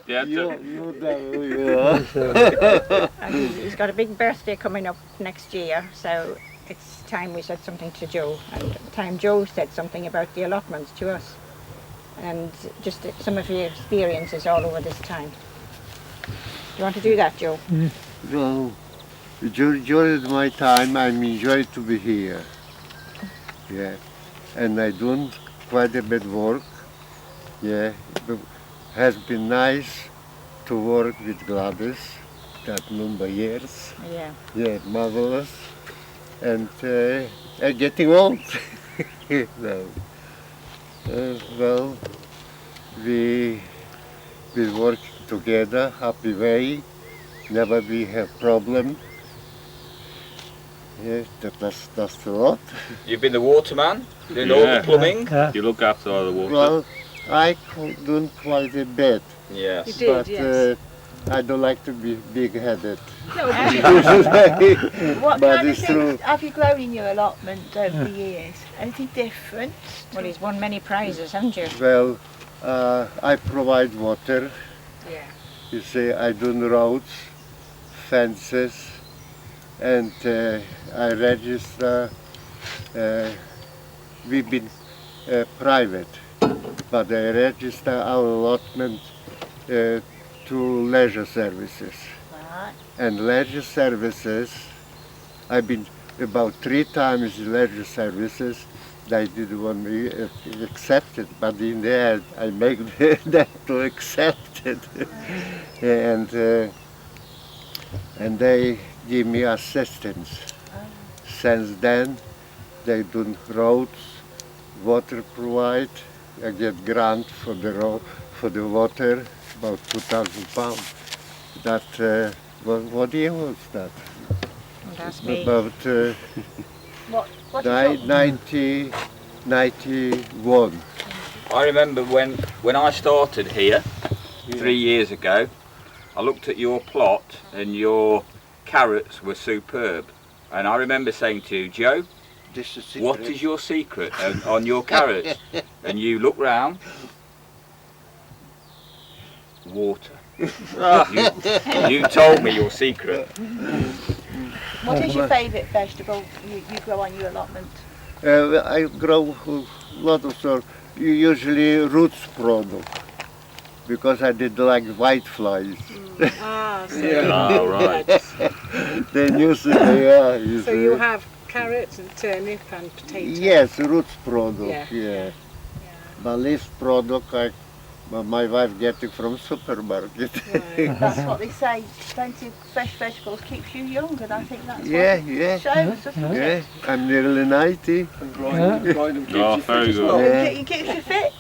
Yeah, You know. And he's got a big birthday coming up next year, so it's time we said something to Joe, and time Joe said something about the allotments to us, and just some of your experiences all over this time. Do you want to do that, Joe? Well, during my time, I'm enjoyed to be here. Yeah, and I done quite a bit work. Yeah, it has been nice to work with Gladys that number of years. Yeah. Yeah, marvelous. And I'm getting old. No. Well, we work together, happy way. Never we have problem. Yeah, that's a lot. You've been the waterman, doing all the plumbing. You look after all the water. Well, I done quite a bit. Yes. You did, But yes. I don't like to be big-headed. No, but you What But kind of it's things true. have you grown in your allotment over the years? Anything different? Well, he's won many prizes, haven't you? Well, I provide water. Yeah. You see, I do roads, fences, and I register. We've been private, but I register our allotment to leisure services. Right. And leisure services, I've been about 3 times in leisure services. They didn't want me accepted, but in the end I make them to accept it. And they give me assistance. Since then, they do roads, water provide. I get grant for the for the water, about £2,000. That what year was that? That's me. About What is your, 1991. I remember when I started here 3 years ago, I looked at your plot and your carrots were superb. And I remember saying to you, Joe, This is what is your secret on your carrots? And you look round, water. You told me your secret. what is your favourite vegetable you grow on your allotment? I grow a lot of sort, usually roots product, because I did like white flies. Ah, so, Oh, right. They used to be, you so see. you have carrots and turnip and potato. Yes, roots product, Yeah. But leaf product, my wife get it from supermarket. Right. That's what they say. Plenty of fresh vegetables keeps you young, and I think that's Yeah, what yeah. it shows, doesn't Yeah, it? I'm nearly 90. Oh, very good. Yeah. It keeps you fit.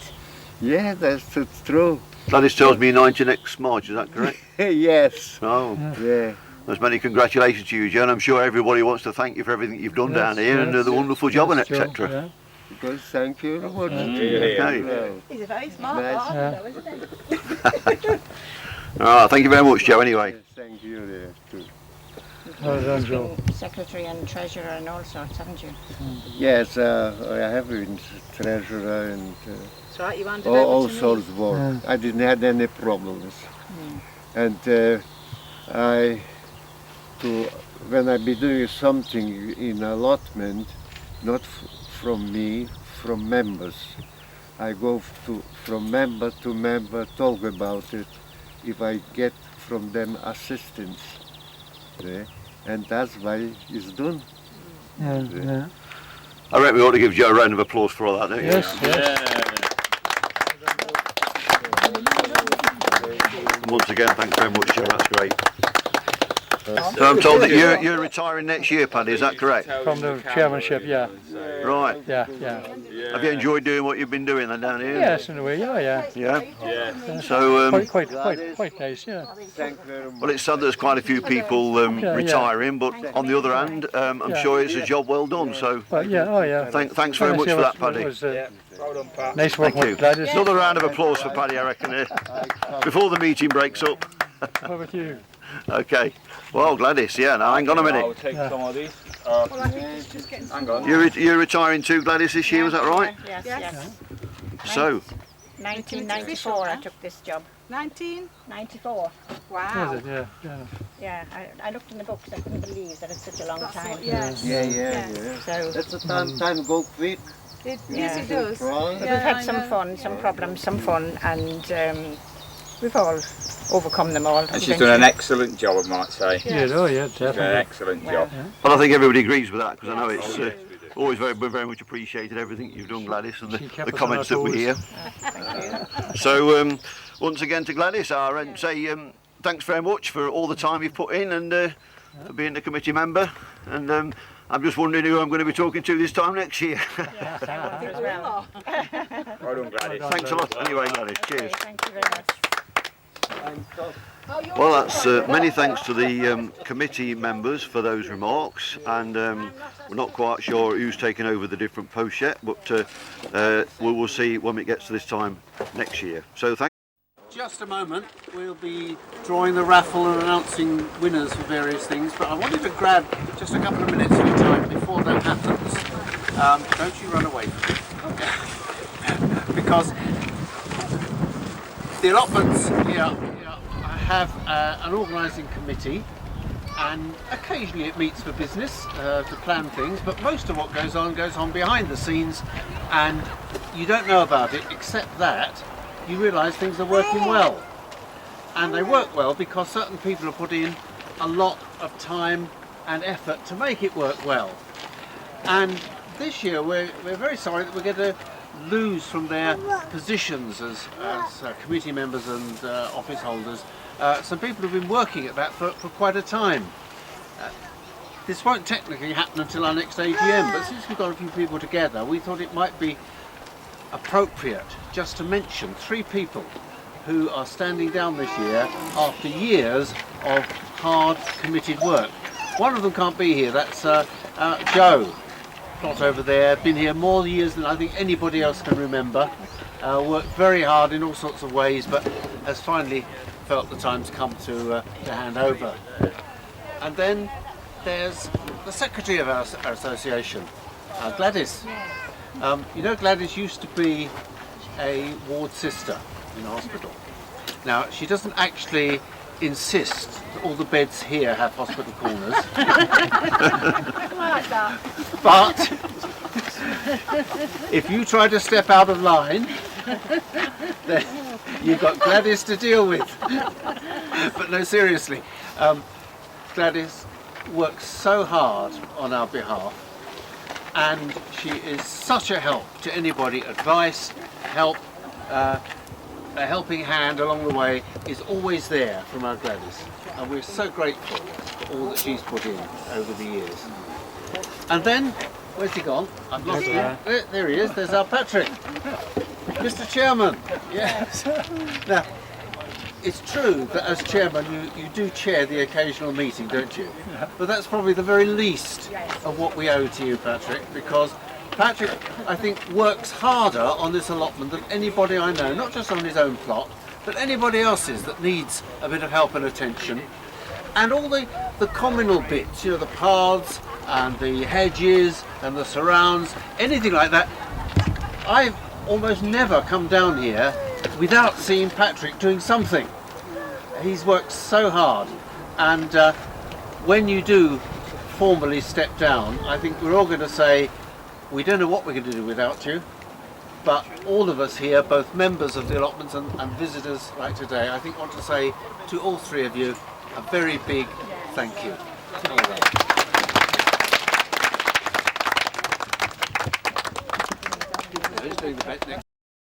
Yeah, it's true. Gladys tells me 90 next March, is that correct? Yes, Oh, yeah. there's many congratulations to you, Joe, and I'm sure everybody wants to thank you for everything you've done down here and the wonderful job and etc. Because thank you very much. Okay. Well, He's a very smart Nice. gardener, though, isn't he? All right, thank you very much, Joe, anyway. thank you there too. You've been secretary and treasurer and all sorts, haven't you? Yes, I have been treasurer and That's right, you handed all over to me. sorts of work. I didn't have any problems. And when I be doing something in allotment, not from me, from members. I go from member to member, talk about it, if I get from them assistance. Yeah? And that's why it's done. Yeah. I reckon we ought to give Joe a round of applause for all that, don't you? Yes, yes. Once again, thanks very much, Joe, that's great. So I'm told that you're retiring next year, Paddy, is that correct? From the chairmanship, yeah. Right. Yeah. Have you enjoyed doing what you've been doing then down here? Yes, in a way, yeah. Yeah? So, Quite nice, yeah. Thank you very much. well, it's sad there's quite a few people retiring, but on the other hand, I'm sure it's a job well done, so But yeah, thanks very much for that, Paddy. It was Well done, Pat. nice work Thank you. with Gladys. Another round of applause for Paddy, I reckon, before the meeting breaks up. How about you? Okay. Well, Gladys, yeah, now hang on a I will minute. take some of these. Well, I think it's just getting Hang on. You're retiring too, Gladys, this year, was that right? Yes, Yes. yes. So, 1994 I took this job. 94. Wow. Was it? Yeah, yeah. Yeah, I looked in the books. I couldn't believe that it's such a long time. Yes. Yeah. So That's the time go quick. Yes, it does. Right. but we've had some fun, some problems, some fun, and we've all overcome them all. And she's done an excellent job, I might say. Yeah, oh yeah, She's done an definitely. excellent Well, job. Well, I think everybody agrees with that, because I know it's always very much appreciated, everything you've done, Gladys, and She kept the us comments on that our we hear. Thank you. So once again to Gladys, I say thanks very much for all the time you've put in, and for being the committee member, and I'm just wondering who I'm going to be talking to this time next year. Yes, I will as well. Well done, Gladys. Thanks a lot anyway, Gladys, cheers. Okay, thank you very much. Well, that's many thanks to the committee members for those remarks, and we're not quite sure who's taken over the different posts yet, but we will see when it gets to this time next year. So thank Just a moment, we'll be drawing the raffle and announcing winners for various things, but I wanted to grab just a couple of minutes of your time before that happens. Don't you run away from me. Because the allotments here, I have an organising committee, and occasionally it meets for business to plan things, but most of what goes on behind the scenes, and you don't know about it except that you realise things are working well. And they work well because certain people have put in a lot of time and effort to make it work well. And this year we're very sorry that we're going to lose from their positions as committee members and office holders some people who've been working at that for quite a time. This won't technically happen until our next AGM, but since we've got a few people together, we thought it might be appropriate just to mention 3 people who are standing down this year after years of hard committed work. One of them can't be here, that's Joe, plot over there, been here more years than I think anybody else can remember, worked very hard in all sorts of ways, but has finally felt the time's come to hand over. And then there's the secretary of our association, Gladys. You know, Gladys used to be a ward sister in a hospital. Now, she doesn't actually insist that all the beds here have hospital corners. Like that. But if you try to step out of line, then you've got Gladys to deal with. But no, seriously, Gladys works so hard on our behalf, and she is such a help to anybody. Advice, help, a helping hand along the way is always there from our Gladys, and we're so grateful for all that she's put in over the years. And then, where's he gone? I've lost him. There he is, there's our Patrick. Mr. Chairman, yes. Now, it's true that as chairman you do chair the occasional meeting, don't you? But that's probably the very least of what we owe to you, Patrick, because Patrick, I think, works harder on this allotment than anybody I know, not just on his own plot, but anybody else's that needs a bit of help and attention. And all the communal bits, you know, the paths and the hedges and the surrounds, anything like that, I've almost never come down here without seeing Patrick doing something. He's worked so hard, and when you do formally step down, I think we're all going to say, we don't know what we're going to do without you, but all of us here, both members of the allotments and visitors like today, I think want to say to all 3 of you a very big thank you. Who's doing the next